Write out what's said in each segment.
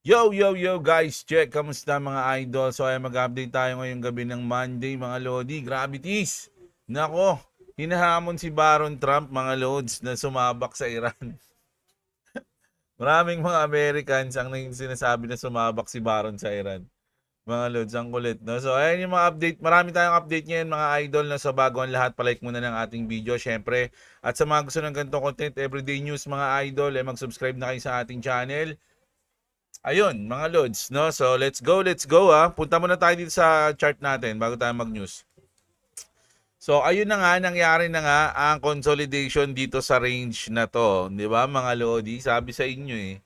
Yo guys, check. Kamusta mga idol? So ay mag-update tayo ngayong gabi ng Monday mga lodi. Gravities. Nako, hinahamon si Baron Trump mga lods na sumabak sa Iran. Maraming mga Americans ang naging sinasabi na sumabak si Baron sa Iran. Mga lods, ang kulit, no? So, ayan yung mga update. Marami tayong update ngayon, mga idol, na sa bago ang lahat, palike muna ng ating video, syempre. At sa mga gusto ng ganitong content, everyday news, mga idol, mag-subscribe na kayo sa ating channel. Ayun, mga lods, no? So, let's go, ah. Punta muna tayo dito sa chart natin bago tayo mag-news. So, ayun na nga, nangyari na nga ang consolidation dito sa range na to. Di ba, mga lodi? Sabi sa inyo eh.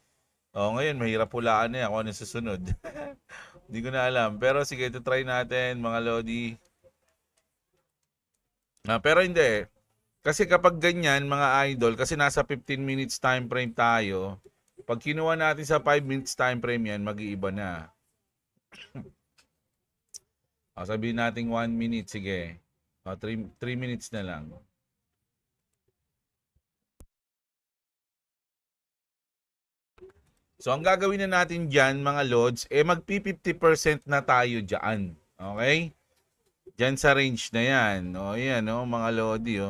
O, ngayon, mahirap hulaan na yan kung ano susunod. Hindi ko na alam. Pero sige, ito try natin, mga lodi. Pero hindi. Kasi kapag ganyan, mga idol, kasi nasa 15 minutes time frame tayo, pag kinuha natin sa 5 minutes time frame yan, mag-iiba na. Sabihin natin 1 minute, sige. 3 minutes na lang. So, ang gagawin na natin dyan, mga lods, magpi-50% na tayo dyan. Okay? Dyan sa range na yan. O, yan, mga lodi,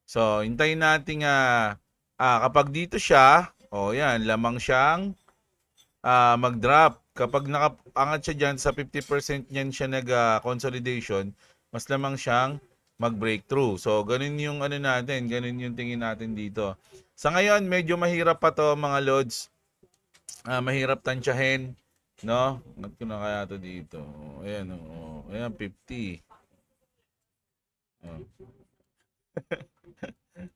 So, hintayin natin kapag dito siya, yan, lamang siyang mag-drop. Kapag nakaangat siya dyan sa 50% niyan siya nag-consolidation, mas lamang siyang mag-breakthrough. So, ganun yung ano natin, ganun yung tingin natin dito. Sa ngayon, medyo mahirap pa to mga lods. Mahirap tansyahin, no? Nag ko na kaya to dito. Ayan, ayan, 50. Oh.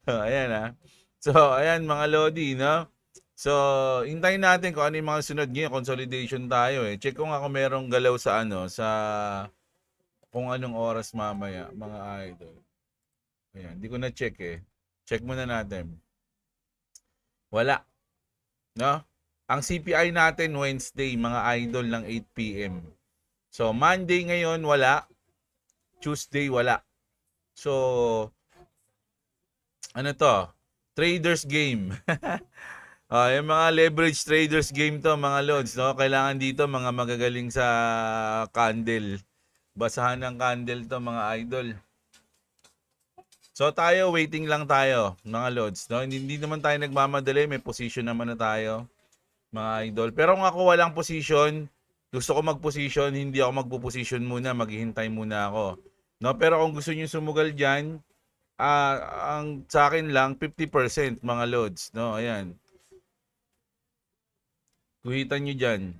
Ayan. So, ayan mga lodi, no? So, hintayin natin kung ano yung mga sunod ngayon. Consolidation tayo eh. Check ko nga kung merong galaw sa sa kung anong oras mamaya, mga idol. Ayan, hindi ko na check eh. Check muna natin. Wala, no? Ang CPI natin Wednesday, mga idol, ng 8 p.m. So, Monday ngayon, wala. Tuesday, wala. So, ano to? Traders game. Yung mga leverage traders game to, mga lods, no? Kailangan dito mga magagaling sa candle. Basahan ng candle to, mga idol. So tayo, waiting lang tayo, mga lods, no? Hindi naman tayo nagmamadali, may position naman na tayo, mga idol. Pero kung ako walang position, gusto ko mag-position, hindi ako magpo-position muna, maghihintay muna ako. No, pero kung gusto niyo sumugal diyan, ang sa akin lang 50% mga lods, no? Ayan. Kuhitan niyo diyan.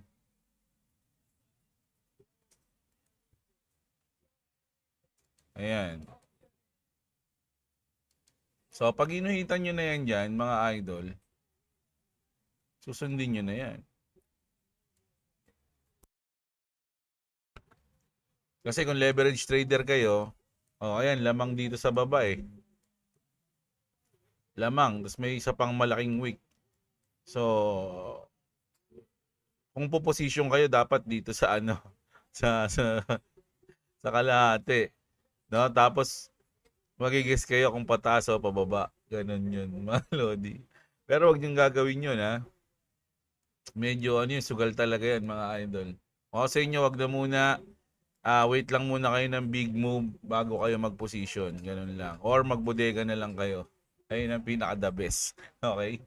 Ayan. So, pag inuhitan nyo na yan dyan, mga idol, susundin nyo na yan. Kasi kung leverage trader kayo, ayan, lamang dito sa baba eh. Lamang, tapos may isa pang malaking wick. So, kung po-position kayo, dapat dito sa sa kalahati. No? Tapos, magigis kayo kung pataas o pababa. Ganun yun, mga lodi. Pero wag niyong gagawin yun, ha. Medyo sugal talaga yan, mga idol. O sa inyo, wag na muna. Wait lang muna kayo ng big move bago kayo mag-position. Ganun lang. Or magbodega na lang kayo. Ayun ang pinaka-the best. Okay?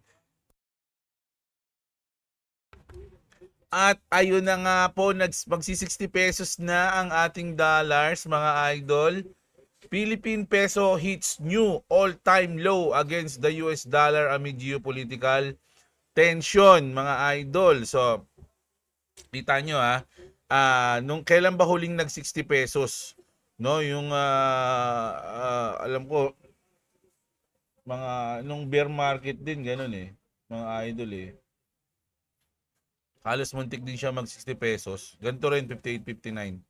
At ayun na nga po, magsi 60 pesos na ang ating dollars, mga idol. Philippine peso hits new all-time low against the US dollar amid geopolitical tension, mga idol. So, kita nyo nung kailan ba huling nag 60 pesos? No, yung alam ko mga nung bear market din ganun eh, mga idol eh. Halos muntik din siya mag 60 pesos. Ganito rin 58, 59.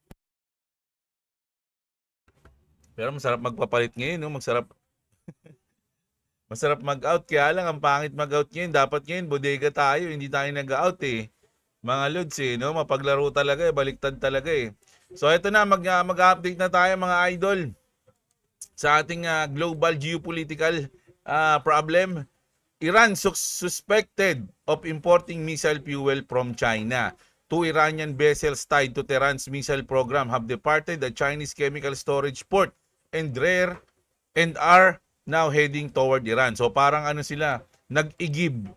Pero masarap magpapalit ngayon, no? Masarap mag-out, kaya lang ang pangit mag-out ngayon. Dapat ngayon bodega tayo, hindi tayo nag-out eh. Mga lods eh, no? Mapaglaro talaga eh, baliktad talaga eh. So ito na, mag-update na tayo, mga idol, sa ating global geopolitical problem. Iran suspected of importing missile fuel from China. Two Iranian vessels tied to Tehran's missile program have departed the Chinese chemical storage port and are now heading toward Iran. So parang ano sila, nag-igib.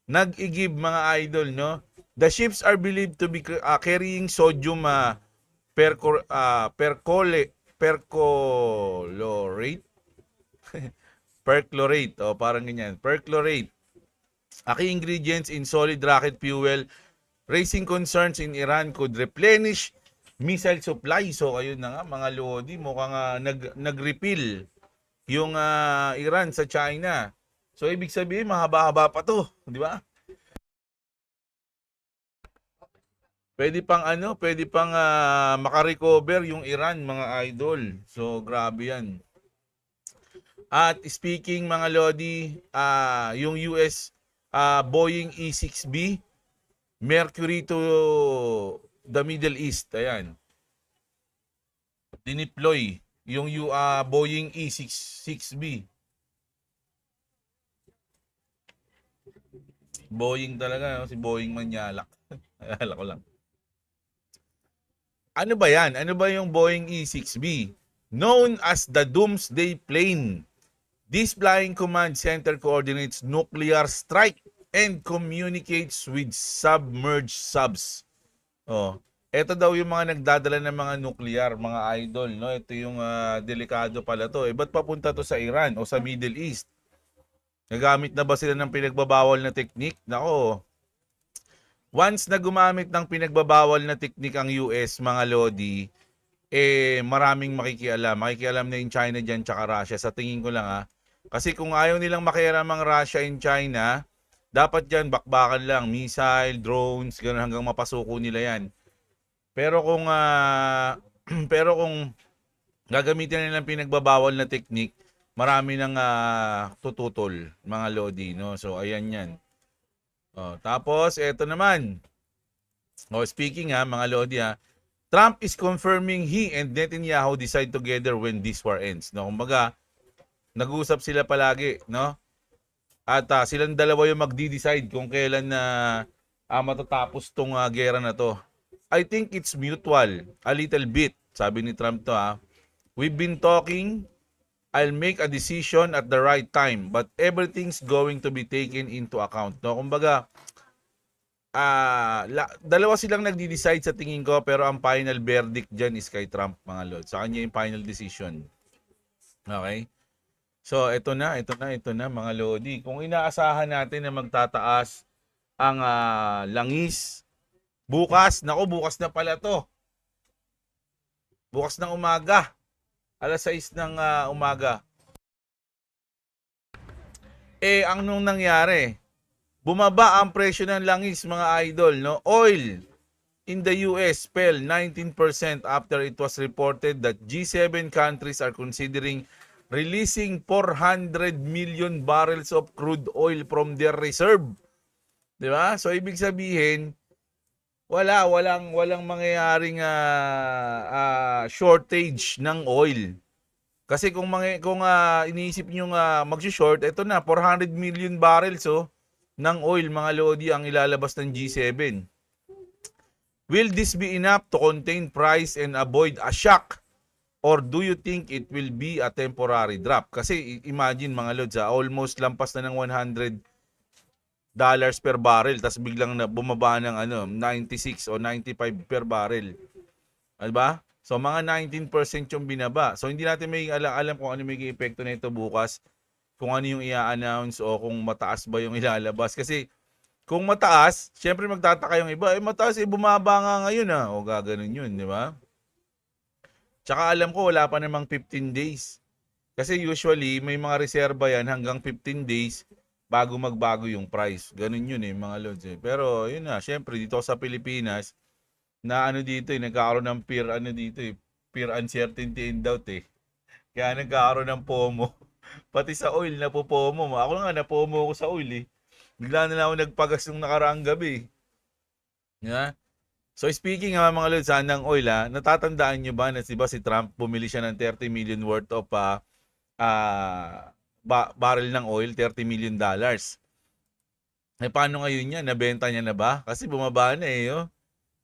Nag-igib mga idol, no? The ships are believed to be carrying sodium perchlorate. Perchlorate, o parang ganyan. Perchlorate. A key ingredients in solid rocket fuel, raising concerns in Iran could replenish missile supply. So ayun na nga mga lodi, mukhang nag-refill yung Iran sa China. So ibig sabihin mahaba-haba pa to, di ba? Pwede pang makarecover yung Iran mga idol. So grabe yan. At speaking mga lodi, yung US Boeing E-6B Mercury to the Middle East. Ayan. Dineploy yung Boeing E-6B. Boeing talaga, no? Si Boeing Manyalak. Alala ko lang. Ano ba yan? Ano ba yung Boeing E-6B? Known as the Doomsday Plane. This flying command center coordinates nuclear strike and communicates with submerged subs. Oh, ito daw yung mga nagdadala ng mga nuclear, mga idol, no? Ito yung delikado pala to. Ba't papunta to sa Iran o sa Middle East? Nagamit na ba sila ng pinagbabawal na teknik? Nako. Once na gumamit ng pinagbabawal na teknik ang US, mga lodi, maraming makikialam. Makikialam na yung China dyan tsaka Russia. Sa tingin ko lang kasi kung ayaw nilang makialam ang Russia and China, dapat dyan bakbakan lang, missile, drones, gano'n hanggang mapasuko nila yan. Pero kung gagamitin nilang pinagbabawal na teknik, marami nang tututol, mga lodi, no? So ayan yan. Tapos eto naman. Speaking mga lodi Trump is confirming he and Netanyahu decide together when this war ends. No, kumbaga, nag-uusap sila palagi, no? At silang dalawa yung magdi-decide kung kailan na matatapos tong gera na to. I think it's mutual, a little bit. Sabi ni Trump to We've been talking. I'll make a decision at the right time, but everything's going to be taken into account. No, kumbaga, dalawa silang nagdi-decide sa tingin ko, pero ang final verdict dyan is kay Trump, mga lord. Sa kanya yung final decision. Okay? So, ito na mga lodi. Kung inaasahan natin na magtataas ang langis, bukas na pala to. Bukas ng umaga. Alas 6 ng umaga. Ang nung nangyari, bumaba ang presyo ng langis, mga idol, no? Oil in the US fell 19% after it was reported that G7 countries are considering releasing 400 million barrels of crude oil from their reserve. 'Di ba? So ibig sabihin, walang mangyayaring shortage ng oil. Kasi kung iniisip niyo mag-short, ito na 400 million barrels ng oil, mga lodi, ang ilalabas ng G7. Will this be enough to contain price and avoid a shock? Or do you think it will be a temporary drop? Kasi imagine mga lods, almost lampas na ng $100 per barrel, tapos biglang bumaba ng 96 o 95 per barrel. Diba? So mga 19% yung binaba. So hindi natin may alam kung ano may epekto nito bukas, kung ano yung i-announce o kung mataas ba yung ilalabas. Kasi kung mataas, syempre magtataka yung iba, mataas bumaba nga ngayon o gaganon yun, di ba? Tsaka alam ko wala pa namang 15 days. Kasi usually may mga reserba yan hanggang 15 days bago magbago yung price. Ganun yun mga lods. Pero yun syempre dito sa Pilipinas, na dito nagkakaroon ng fear uncertainty and doubt Kaya nagkakaroon ng FOMO. Pati sa oil napo-FOMO. Ako nga na-FOMO ako sa oil Bigla na lang ako nagpagas nung nakaraang gabi. Yeah? So speaking mga lods ng oil natatandaan nyo ba na si Trump bumili siya ng 30 million worth of barrel ng oil, $30 million. Eh, paano ngayon yan? Nabenta niya na ba? Kasi bumaba na eh, oh.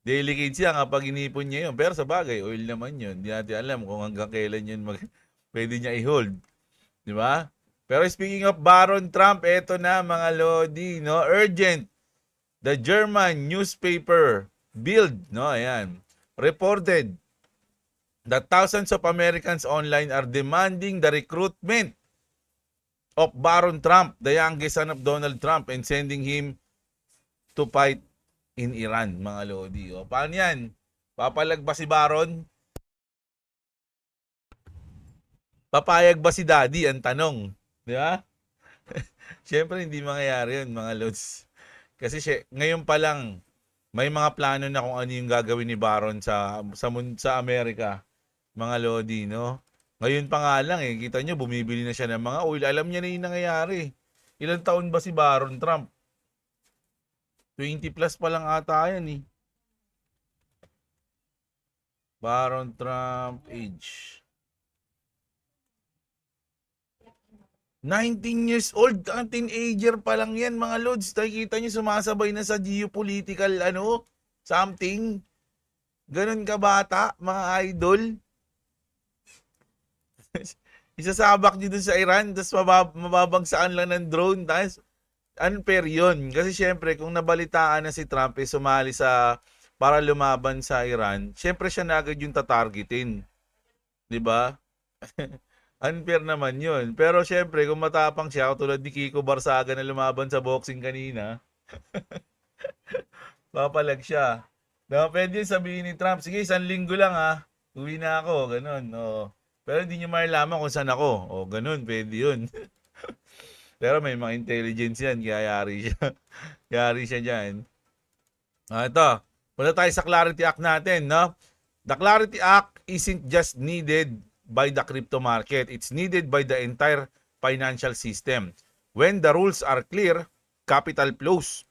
Delicate siya kapag inipon niya yun. Pero sa bagay, oil naman yun. Hindi natin alam kung hanggang kailan yun pwede niya i-hold. Di ba? Pero speaking of Baron Trump, eto na mga Lodi, no? Urgent. The German newspaper Bild, no? Ayan. Reported that thousands of Americans online are demanding the recruitment of Baron Trump, the youngest son of Donald Trump, and sending him to fight in Iran, mga Lodi. O, paano yan? Papalag ba si Baron? Papayag ba si Daddy? Ang tanong. Di ba? Siyempre, hindi mangyayari yun, mga Lods. Kasi ngayon pa lang, may mga plano na kung ano yung gagawin ni Baron sa Amerika, mga Lodi, no? Ngayon pa nga lang eh, kita nyo, bumibili na siya ng mga oil. Alam niya na yung nangyayari. Ilang taon ba si Baron Trump? 20 plus pa lang ata yan eh. Baron Trump age. 19 years old, ang teenager pa lang yan mga Lods. Nakikita nyo sumasabay na sa geopolitical something. Ganon ka bata, mga idol. Isasabak nyo dun sa Iran, tapos mababagsaan lang ng drone, tapos unfair yun. Kasi syempre, kung nabalitaan na si Trump sumali para lumaban sa Iran, syempre siya na agad yung tatargetin. 'Di ba? Unfair naman yun. Pero syempre, kung matapang siya, tulad ni Kiko Barsaga na lumaban sa boxing kanina, papalag siya. Pwede sabihin ni Trump, sige, 1 linggo lang ha, uwi na ako, ganun. O. Pero hindi nyo malalaman kung saan ako. O, ganun, pwede yun. Pero may mga intelligence yan, kaya yari siya. Yari siya dyan. Ito, punta tayo sa Clarity Act natin, no? The Clarity Act isn't just needed by the crypto market. It's needed by the entire financial system. When the rules are clear, capital flows.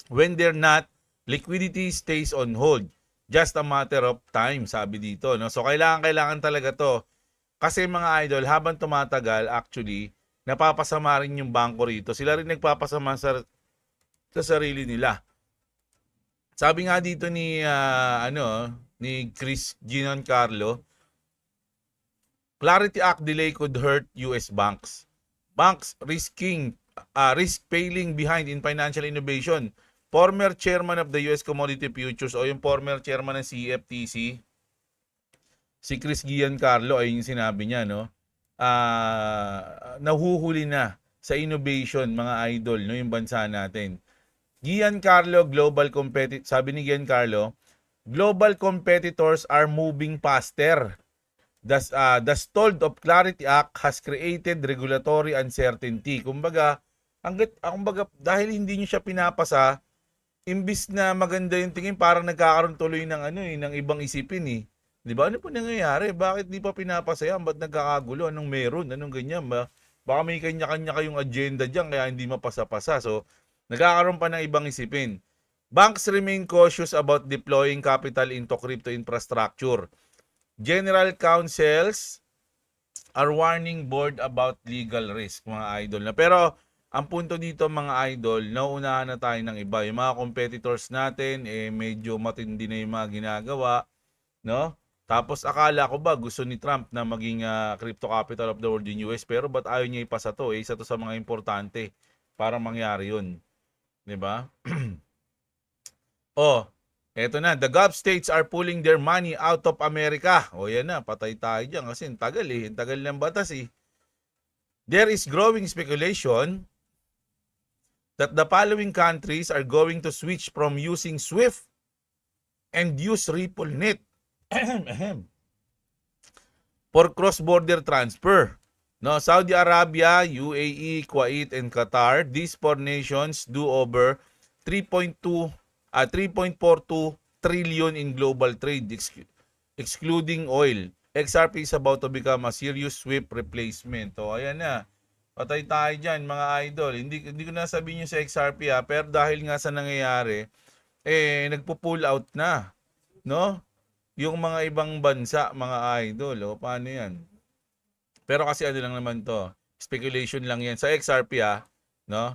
When they're not, liquidity stays on hold. Just a matter of time, sabi dito, no? So, kailangan talaga to. Kasi mga idol, habang tumatagal, actually, napapasama rin yung bangko rito. Sila rin nagpapasama sa sarili nila. Sabi nga dito ni Chris Giancarlo, Clarity Act delay could hurt US banks. Banks risk failing behind in financial innovation. Former chairman of the US Commodity Futures o yung former chairman ng CFTC, si Chris Giancarlo, ay yung sinabi niya, no? Nahuhuli na sa innovation, mga idol, no, yung bansa natin. Giancarlo, sabi ni Giancarlo, global competitors are moving faster. The stalled of Clarity Act has created regulatory uncertainty. Kumbaga, dahil hindi niyo siya pinapasa, imbis na maganda yung tingin, parang nagkakaroon tuloy ng ibang isipin eh. 'Di ba? Ano po nangyayari? Bakit di pa pinapasa yan? Ba't nagkakagulo? Anong meron? Anong ganyan ba? Baka may kanya-kanya kayong agenda diyan kaya hindi mapasa-pasa. So, nagkakaroon pa ng ibang isipin. Banks remain cautious about deploying capital into crypto infrastructure. General counsels are warning board about legal risk, mga idol na. Pero ang punto dito, mga idol, nauunahan na tayo ng iba. Yung mga competitors natin, medyo matindi na yung mga ginagawa, no? Tapos akala ko ba gusto ni Trump na maging crypto capital of the world in US, pero ba't ayaw niya ipasa to? Isa to sa mga importante para mangyari yun. 'Di ba? Eto na, the Gulf states are pulling their money out of America. Yan na, patay tayo dyan kasi tagal ng batas eh. There is growing speculation that the following countries are going to switch from using SWIFT and use RippleNet for cross-border transfer. No, Saudi Arabia, UAE, Kuwait, and Qatar, these 4 nations do over 3.42 trillion in global trade, excluding oil. XRP is about to become a serious SWIFT replacement. Ayan na. Patay tayo dyan, mga idol. Hindi ko na sabihin nyo sa XRP pero dahil nga sa nangyayari, nagpo-pull out na, no? Yung mga ibang bansa, mga idol. Paano yan? Pero kasi ano lang naman to, speculation lang yan. Sa XRP no?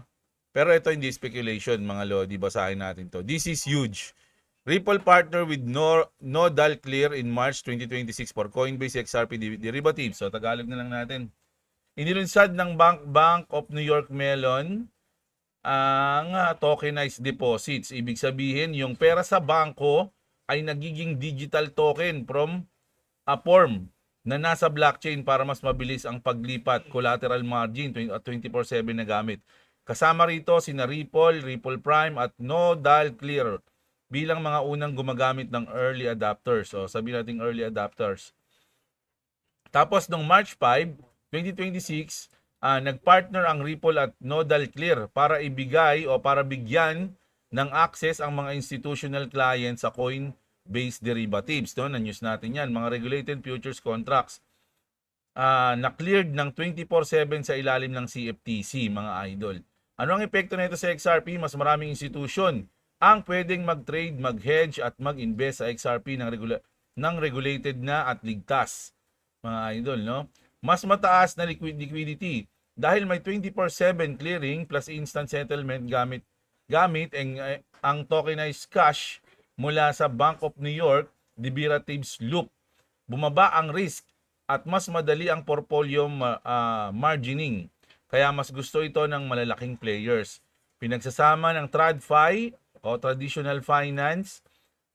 Pero ito hindi speculation mga lodi, basahin natin to. This is huge. Ripple partner with Nodal Clear in March 2026 for Coinbase XRP derivatives. So Tagalog na lang natin. Inilunsad ng Bank of New York Mellon ang tokenized deposits. Ibig sabihin, yung pera sa bangko ay nagiging digital token from a form na nasa blockchain para mas mabilis ang paglipat, collateral margin at 24/7 na gamit. Kasama rito sina Ripple, Ripple Prime at Nodal Clear bilang mga unang gumagamit ng early adopters. O sabihin natin early adopters. Tapos noong March 5, 2026, nagpartner ang Ripple at Nodal Clear para ibigay o para bigyan ng access ang mga institutional clients sa coin-based derivatives. No? Na-news natin yan, mga regulated futures contracts na cleared ng 24/7 sa ilalim ng CFTC, mga idol. Ano ang epekto nito sa XRP? Mas maraming institusyon ang pwedeng mag-trade, mag-hedge at mag-invest sa XRP ng regulated na at ligtas, mga idol, no? Mas mataas na liquidity dahil may 24/7 clearing plus instant settlement gamit ang tokenized cash mula sa Bank of New York derivatives loop. Bumaba ang risk at mas madali ang portfolio margining. Kaya mas gusto ito ng malalaking players. Pinagsasama ng TradFi o traditional finance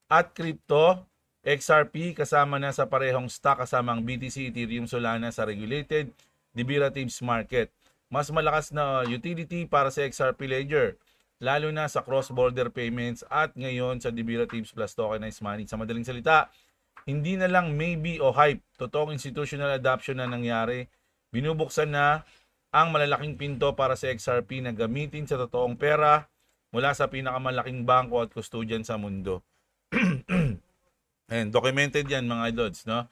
at crypto, XRP kasama na sa parehong stock kasama ang BTC, Ethereum, Solana sa regulated derivatives market. Mas malakas na utility para sa XRP ledger, lalo na sa cross-border payments at ngayon sa derivatives plus tokenized money. Sa madaling salita, hindi na lang maybe o hype, totoong institutional adoption na nangyari. Binubuksan na ang malalaking pinto para sa XRP na gamitin sa totoong pera mula sa pinakamalaking bangko at custodian sa mundo. And documented yan mga idols, no?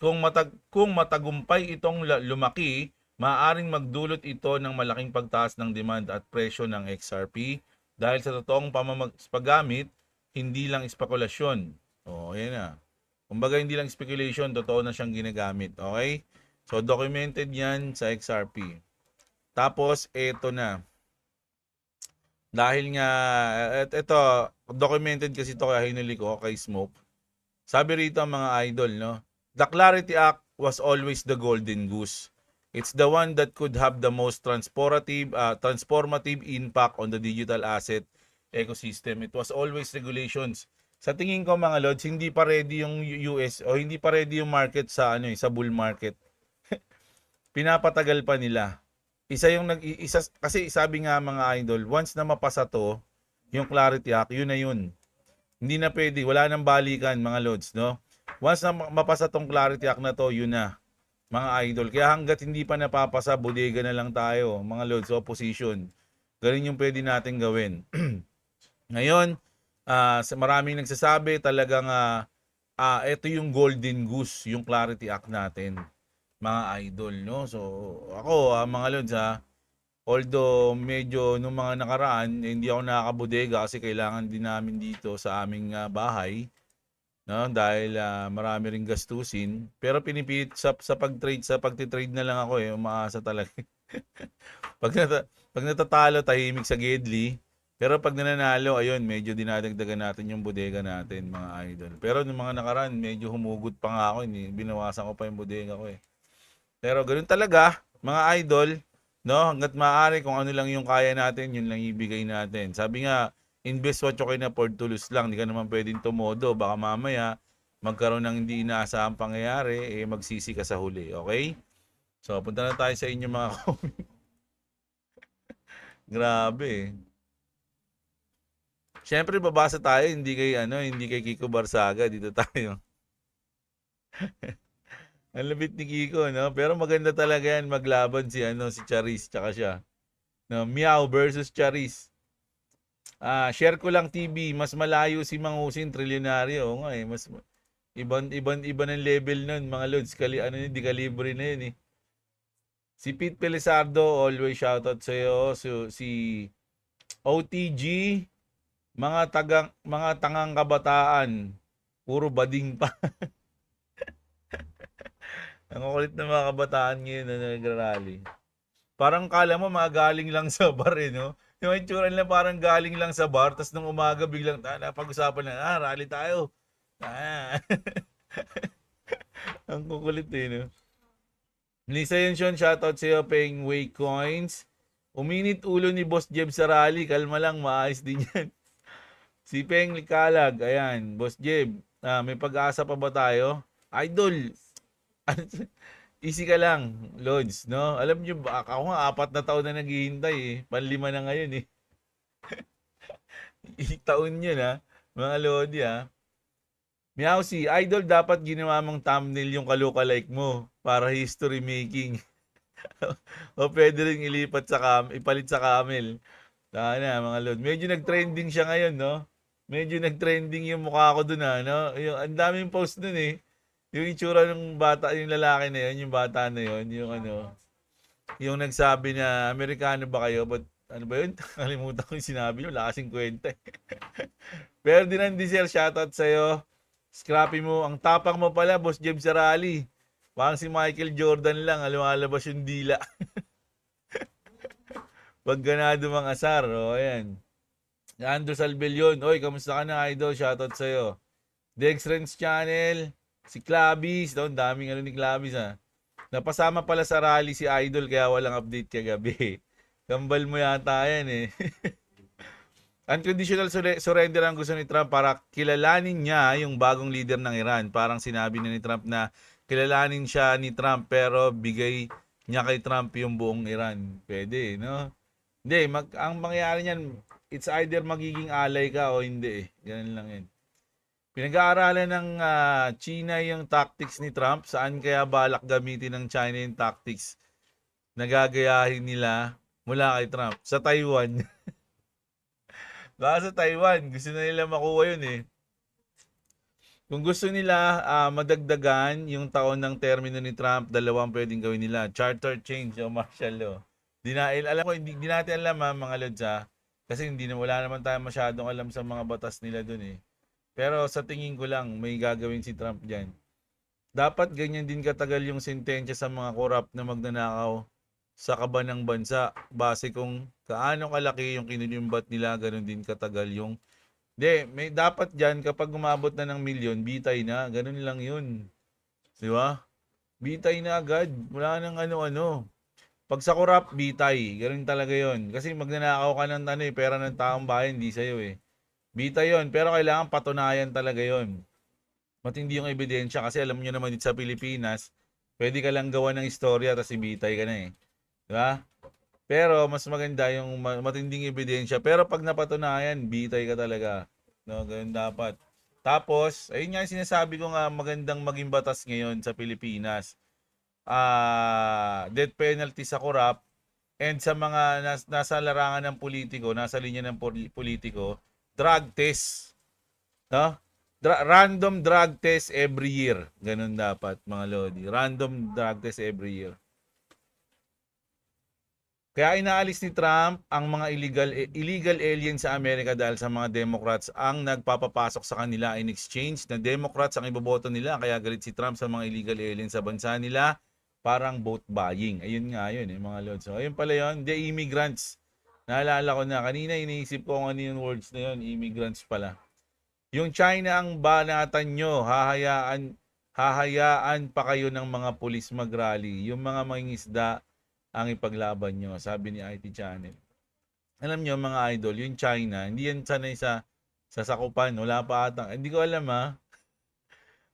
Kung matagumpay itong lumaki, maaaring magdulot ito ng malaking pagtaas ng demand at presyo ng XRP dahil sa totoong paggamit, hindi lang spekulasyon. Yan na. Kumbaga hindi lang speculation, totoo na siyang ginagamit. Okay? So documented yan sa XRP. Tapos ito na. Dahil nga, ito, documented kasi ito kaya hinuli ko kay Smoke. Sabi rito mga idol, no? The Clarity Act was always the golden goose. It's the one that could have the most transformative impact on the digital asset ecosystem. It was always regulations. Sa tingin ko mga lods, hindi pa ready yung US o hindi pa ready yung market sa sa bull market. Pinapatagal pa nila. Kasi sabi nga mga idol, once na mapasa to, yung Clarity Act, yun na yun. Hindi na pwede, wala nang balikan mga lods, no? Once na mapasa tong Clarity Act na to, yun na, mga idol. Kaya hanggat hindi pa napapasa, bodega na lang tayo, mga lods, opposition. Ganun yung pwede natin gawin. Ngayon, maraming nagsasabi talagang ito yung golden goose, yung Clarity Act natin, mga idol, no? So, ako, mga lods, although medyo nung mga nakaraan, hindi ako nakakabodega kasi kailangan din namin dito sa aming bahay, no? Dahil marami ring gastusin. Pero pinipilit sa pagtitrade na lang ako umaasa talaga. pag natatalo, tahimik sa Gedli. Pero pag nananalo, ayun, medyo dinadagdagan natin yung bodega natin, mga idol. Pero nung mga nakaraan, medyo humugot pa nga ako, binawasan ko pa yung bodega ko Pero ganoon talaga, mga idol, no? Hangga't maaari kung ano lang yung kaya natin, yun lang ibigay natin. Sabi nga, invest what you can afford to lose lang. Hindi ka naman pwedeng tumodo. Baka mamaya, magkaroon ng hindi inaasahang pangyayari, magsisi ka sa huli. Okay? So, punta na tayo sa inyo mga comment. Grabe. Siyempre, babasa tayo, hindi kay Kiko Barsaga. Dito tayo. Ang labit ni Kiko, no? Pero maganda talaga yan maglaban si Charis tsaka siya. No, Meow versus Charis. Share ko lang TV, mas malayo si Mang Husin, trilyonaryo. Oo nga mas iba ng level nun, mga lods. Di kalibre na yun Si Pete Pelizardo, always shoutout sa iyo. So, si OTG, mga tangang kabataan, puro bading pa. Ang kulit ng mga kabataan ngayon na nagrarally. Parang kala mo magaling lang sa bar no? Yung itsura nila parang galing lang sa bar, tas nung umaga biglang napag-usapan na, rally tayo. Ah. Ang kukulit eh, no? Lisa Yun, shoutout sa'yo, Peng Way Coins. Uminit ulo ni Boss Jeb sa rally, kalma lang, maayos din yan. Si Peng Likalag, ayan, Boss Jeb, may pag-asa pa ba tayo? Idol, easy ka lang, Lods, no? Alam nyo ba, ako nga 4 na taon na naghihintay eh. Panlima na ngayon eh. Taon yun ha, mga Lodi ha. Meow si Idol, dapat ginawa mong thumbnail yung kaloka-like mo para history making. O pwede rin ipalit sa camel. Sana mga Lod. Medyo nag-trending siya ngayon, no? Medyo nag-trending yung mukha ko dun, no? Yung, ang daming post dun eh. Yung itsura ng bata, yung lalaki na yun, yung bata na yun, yung ano, yung nagsabi na, Amerikano ba kayo? But, ano ba yun? Kalimutan ko yung sinabi nyo, wala kasing kwenta. Ferdinand Diesel, shoutout sa'yo. Scrappy mo, ang tapang mo pala, Boss James Rally. Parang si Michael Jordan lang, lumalabas yung dila. Pag ganado mang asar, o ayan. Andrew Salbelion, oy, kamusta ka na, idol? Shoutout sa'yo. Dex Renz Channel, si Clavis, ang daming ni Clavis ha. Napasama pala sa rally si Idol kaya walang update kagabi. Kambal mo yata yan eh. Unconditional surrender ang gusto ni Trump para kilalanin niya yung bagong leader ng Iran. Parang sinabi na ni Trump na kilalanin siya ni Trump pero bigay niya kay Trump yung buong Iran. Pwede, no? Hindi, ang mangyayari niyan, it's either magiging ally ka o hindi eh. Ganun lang yan. Pinag-aaralan ng China yung tactics ni Trump. Saan kaya balak gamitin ng China yung tactics na gagayahin nila mula kay Trump? Sa Taiwan. Baka sa Taiwan. Gusto na nila makuha yun eh. Kung gusto nila madagdagan yung taon ng termino ni Trump, dalawang pwedeng gawin nila. Charter change o martial law. Alam ko, hindi natin alam mga lods kasi wala naman tayo masyadong alam sa mga batas nila dun eh. Pero sa tingin ko lang, may gagawin si Trump dyan. Dapat ganyan din katagal yung sentensya sa mga korap na magnanakaw sa kaban ng bansa. Base kung kaano kalaki yung kinulumbat nila, ganun din katagal yung... may dapat dyan kapag umabot na ng milyon, bitay na. Ganun lang yun. Di ba? Bitay na agad. Wala nang ano-ano. Pag sa korap, bitay. Ganun talaga yun. Kasi magnanakaw ka ng pera ng taong bayan, hindi sa'yo eh. Bita yon, pero kailangan patunayan talaga yon. Matindi yung ebidensya kasi alam niyo naman dito sa Pilipinas, pwede ka lang gawa ng istorya tapos ibitay ka na eh. Di ba? Pero mas maganda yung matinding ebidensya. Pero pag napatunayan, bitay ka talaga. No, ganun dapat. Tapos, ayun nga yung sinasabi ko nga magandang maging batas ngayon sa Pilipinas. Death penalty sa korap and sa mga nasa larangan ng politiko, nasa linya ng politiko, drug test. No? Random drug test every year. Ganun dapat, mga lodi. Random drug test every year. Kaya inaalis ni Trump ang mga illegal aliens sa Amerika dahil sa mga Democrats ang nagpapapasok sa kanila in exchange na Democrats ang iboboto nila. Kaya galit si Trump sa mga illegal aliens sa bansa nila. Parang vote buying. Ayun nga yun, mga lodi. So, ayun pala yun. The immigrants. Naalala ko na. Kanina iniisip ko kung ano yung words na yun. Immigrants pala. Yung China ang banatan nyo, hahayaan pa kayo ng mga pulis mag-rally. Yung mga mangingisda ang ipaglaban nyo, sabi ni IT Channel. Alam nyo mga idol, yung China, hindi yan sanay sa sakupan. Wala pa atang. Hindi ko alam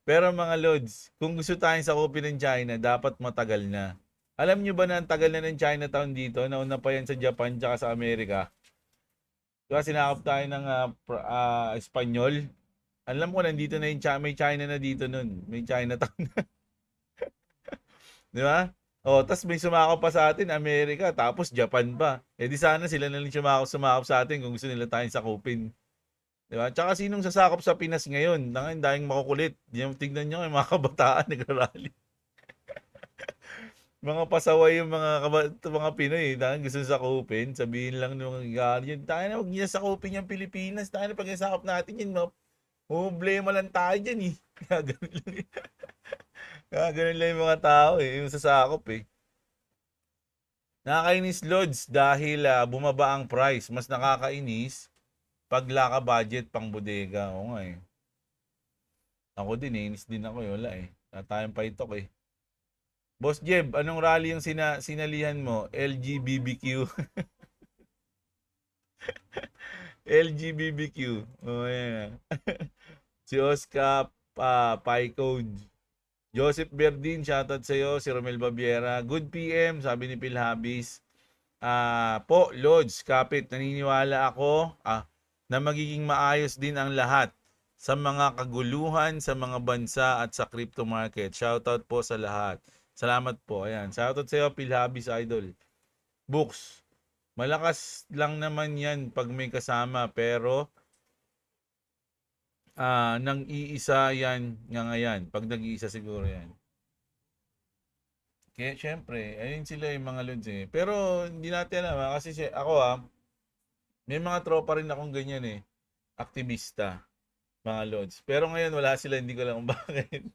Pero mga lods, kung gusto tayong sakupin ng China, dapat matagal na. Alam nyo ba na ang tagal na ng Chinatown dito? Nauna pa yan sa Japan tsaka sa Amerika. Diba sinakop tayo ng Espanyol? Alam ko nandito na yung may China na dito nun. May Chinatown na. Di ba? Tas may sumakop pa sa atin, Amerika, tapos Japan pa. Di sana sila na lang sumakop sa atin kung gusto nila tayong sakupin. Di ba? Tsaka sinong sasakop sa Pinas ngayon? Dahil makukulit. Tignan nyo yung mga kabataan nagrarally. Mga pasaway yung mga Pinoy. Dahil gusto sakupin. Sabihin lang nung yun. Tayo na huwag niya sakupin yung Pilipinas. Tayo na pag nasakop natin yun. Problema lang tayo dyan eh. Ganun lang. Ganun lang yung mga tao eh. Yung sasakop eh. Nakakainis, Lods, dahil bumaba ang price. Mas nakakainis pag laka budget pang bodega. Oo nga eh. Ako din, inis din ako eh. Wala eh. Tayong paitok eh. Boss Jeb, anong rally yung sinalihan mo? LGBBQ. LGBBQ. Oh, yan. Si Oscar Pi Code. Joseph Berdin, shoutout sa iyo. Si Romel Babiera. Good PM, sabi ni Phil Habis. Po, Lods, Kapit, naniniwala ako na magiging maayos din ang lahat sa mga kaguluhan sa mga bansa at sa crypto market. Shoutout po sa lahat. Salamat po. Ayan. Shoutout sa iyo, Phil Habis Idol. Books. Malakas lang naman yan pag may kasama pero nang iisa yan nga ngayon. Pag nag-iisa siguro yan. Kaya syempre, ayun sila yung mga lods eh. Pero hindi natin alam kasi ako may mga tropa rin akong ganyan eh. Aktivista, mga lods. Pero ngayon wala sila, hindi ko lang kung bakit.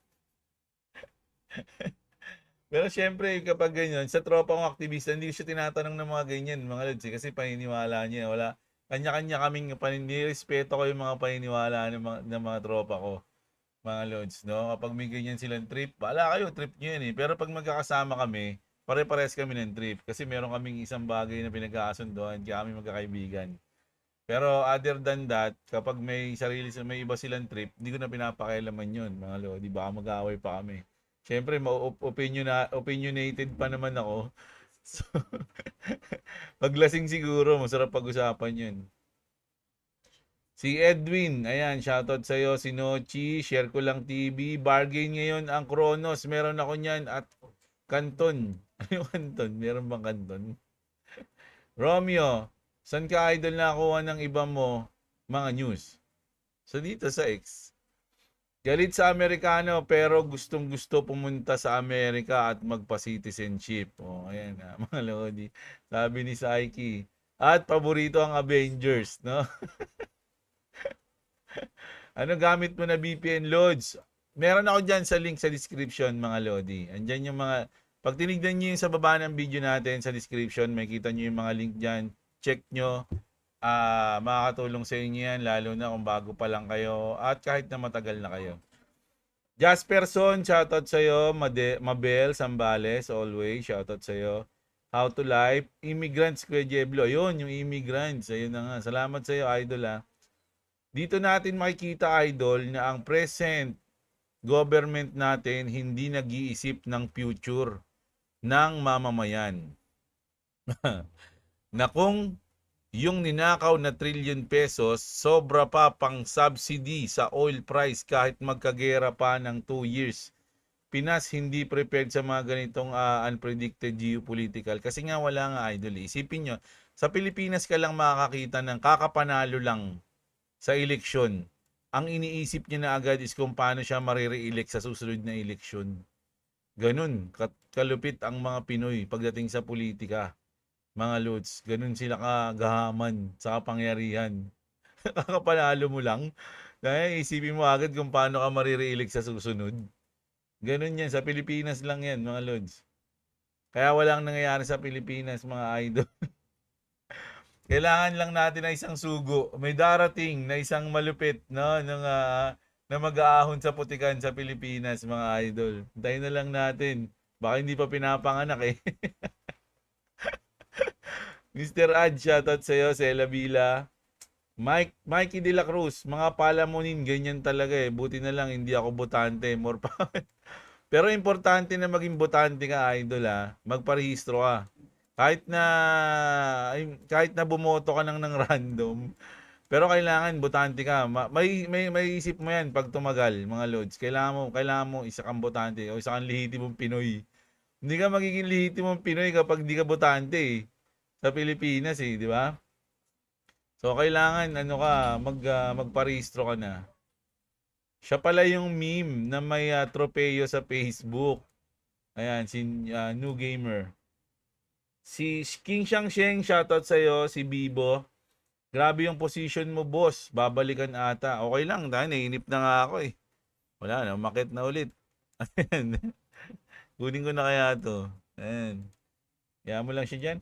Pero syempre, kapag ganyan, sa tropa kong aktivista, hindi ko siya tinatanong ng mga ganyan, mga lods eh, kasi paniniwala niya. Wala, kanya-kanya kaming respeto ko yung mga paniniwala ng mga tropa ko, mga lods, no? Kapag may ganyan silang trip, bahala kayo, trip nyo yan eh. Pero pag magkakasama kami, pare-pares kami ng trip. Kasi meron kaming isang bagay na pinagkakasundoan, kaya kami magkakaibigan. Pero other than that, kapag may iba silang trip, hindi ko na pinapakailaman yun, mga lo. Di ba mag-aaway pa kami. Siyempre, opinionated pa naman ako. So, paglasing siguro, masarap pag-usapan yun. Si Edwin, ayan, shoutout sa'yo. Si Nochi, share ko lang TV. Bargain ngayon ang Kronos. Meron ako niyan at Kanton. Ano yung Kanton? Meron bang Kanton? Romeo, saan ka idol nakakuha ng iba mo mga news? So dito sa X. Galit sa Amerikano pero gustong gusto pumunta sa Amerika at magpa-citizenship. Oh, ayan mga lodi. Sabi ni Saiki. At paborito ang Avengers, no? Ano gamit mo na VPN loads? Meron ako dyan sa link sa description, mga lodi. Andyan yung mga, pag tinignan nyo yung sa baba ng video natin sa description, makikita nyo yung mga link dyan. Check nyo. Makakatulong sa inyo yan, lalo na kung bago pa lang kayo at kahit na matagal na kayo. Jasperson, shoutout sa'yo. Mabel Sambales, always, shoutout sa'yo. How to Life, Immigrants, Kuya Jeblo. Ayun, yung Immigrants. Ayun na nga. Salamat sa'yo, idol Dito natin makikita, idol, na ang present government natin hindi nag-iisip ng future ng mamamayan. Na kung yung ninakaw na trillion pesos, sobra pa pang subsidy sa oil price kahit magkagera pa ng 2 years. Pinas hindi prepared sa mga ganitong unpredicted geopolitical. Kasi nga wala nga, idol. Isipin nyo, sa Pilipinas ka lang makakakita ng kakapanalo lang sa eleksyon. Ang iniisip niya na agad is kung paano siya marire-elect sa susunod na eleksyon. Ganun, kalupit ang mga Pinoy pagdating sa politika. Mga lods, ganun sila kagahaman sa kapangyarihan. Kakapanalo mo lang. Dahil isipin mo agad kung paano ka marire-elect sa susunod. Ganun yan, sa Pilipinas lang yan, mga lods. Kaya walang nangyayari sa Pilipinas, mga idol. Kailangan lang natin na isang sugo. May darating na isang malupit, no? Na mag-aahon sa putikan sa Pilipinas, mga idol. Hintayin na lang natin. Baka hindi pa pinapanganak eh. Mr. Ad, shoutout sa'yo, Sela Villa. Mikey De La Cruz, mga palamunin, ganyan talaga eh. Buti na lang, hindi ako botante. More power. Pero importante na maging botante ka, idol magparehistro ka. Kahit na bumoto ka ng random, pero kailangan botante ka. May isip mo yan pag tumagal, mga lods. Kailangan mo isa kang botante o isa kang lehitimong Pinoy. Hindi ka magiging lehitimong Pinoy kapag di ka botante sa Pilipinas di ba? So kailangan magparehistro ka na. Siya pala yung meme na may tropeyo sa Facebook. Ayan, si New Gamer. Si King Shang shoutout sa'yo. Si Bibo. Grabe yung position mo, boss. Babalikan ata. Okay lang, dahil nainip na nga ako Wala na, umakit na ulit. Ayan. Kunin ko na kaya to. Ayan. Hayaan mo lang siya diyan.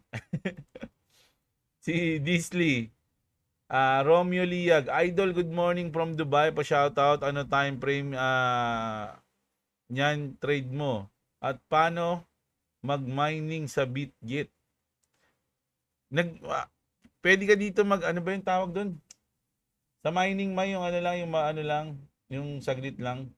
Si Disley, Romeo Liag, Idol, good morning from Dubai. Pa-shoutout, ano time frame niyan trade mo? At paano mag-mining sa Bitget? Pwede ka dito ano ba yung tawag doon? Sa mining yung ano lang, yung ano lang, yung saglit lang.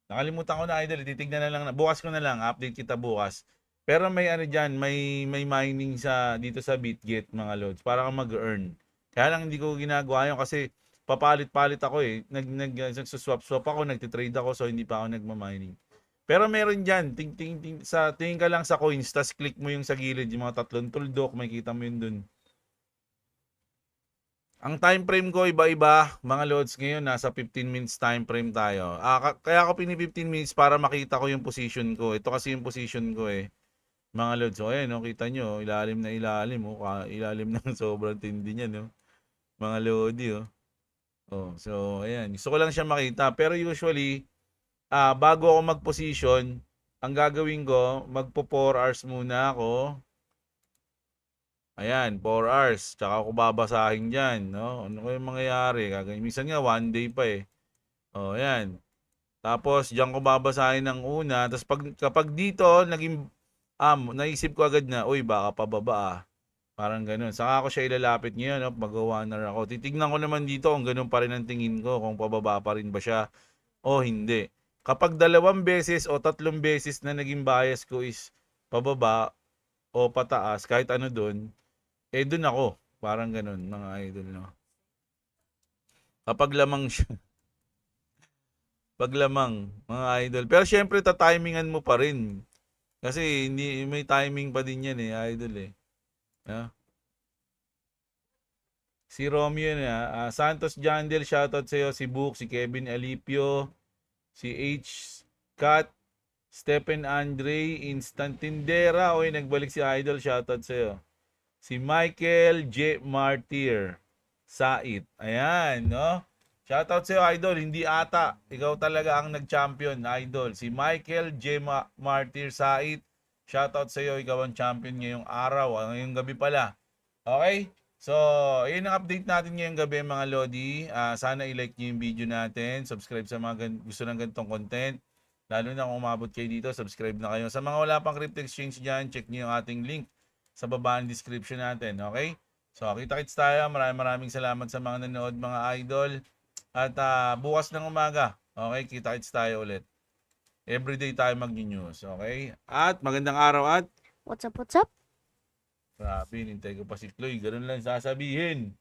Nakalimutan ko na, idol, titignan na lang, bukas ko na lang, update kita bukas. Pero may ano diyan, may mining sa dito sa Bitget mga lods para kang mag-earn. Kaya lang hindi ko ginagawa yun kasi papalit-palit ako eh. Nagsuswap-swap ako, nagtitrade ako so hindi pa ako nagma-mining. Pero meron diyan, tingin ka lang sa coins, tas click mo yung sa gilid, yung mga tatlong tuldok, makikita mo yun dun. Ang time frame ko iba-iba, mga loads ngayon nasa 15 minutes time frame tayo. Kaya ako 15 minutes para makita ko yung position ko. Ito kasi yung position ko eh. Mga loads, so ayan, no, kita nyo, ilalim na ilalim, oh, ilalim ng sobrang tindi niya, no. Mga lodi, oh. Oh, so ayan, gusto ko lang siya makita. Pero usually, bago ako mag-position, ang gagawin ko, magpo 4 hours muna ako. Ayan, 4 hours. Tsaka ako babasahin dyan, no? Ano kayong mangyayari? Minsan nga, 1 day pa eh. O, ayan. Tapos, dyan ko babasahin ng una. Tapos, kapag dito, naisip ko agad na, uy, baka pababa ah. Parang ganun. Saka ako siya ilalapit ngayon, no? Mag-1 hour ako. Titignan ko naman dito kung ganun pa rin ang tingin ko, kung pababa pa rin ba siya o hindi. Kapag 2 beses o 3 beses na naging bias ko is pababa o pataas, kahit ano dun, dun ako. Parang ganun, mga idol, no? Kapag lamang siya, pag lamang, mga idol. Pero syempre, tatimingan mo pa rin. Kasi hindi, may timing pa din yan eh, idol eh. No? Si Romeo na, Santos Jandel, shoutout sa'yo. Si Book, si Kevin Alipio, si H. Cat, Stephen Andre, Instant Tindera. Oy, nagbalik si Idol, shoutout sa'yo. Si Michael J. Martyr Sait. Ayan, no? Shoutout sa'yo, Idol. Hindi ata. Ikaw talaga ang nag-champion, Idol. Si Michael J. Martyr Sait. Shoutout sa'yo. Ikaw ang champion ngayong araw. Ngayong gabi pala. Okay? So, yun ang update natin ngayong gabi, mga Lodi. Sana i-like nyo yung video natin. Subscribe sa mga gusto ng ganitong content. Lalo na kung umabot kayo dito, subscribe na kayo. Sa mga wala pang crypto exchange dyan, check nyo yung ating link sa baba ng description natin. Okay? So, kita-kits tayo. Maraming salamat sa mga nanood, mga idol. At bukas ng umaga, okay, kita-kits tayo ulit. Everyday tayo mag-news, okay? At magandang araw at What's up, what's up? grabe, nintay ko pa si Chloe. Ganun lang sasabihin.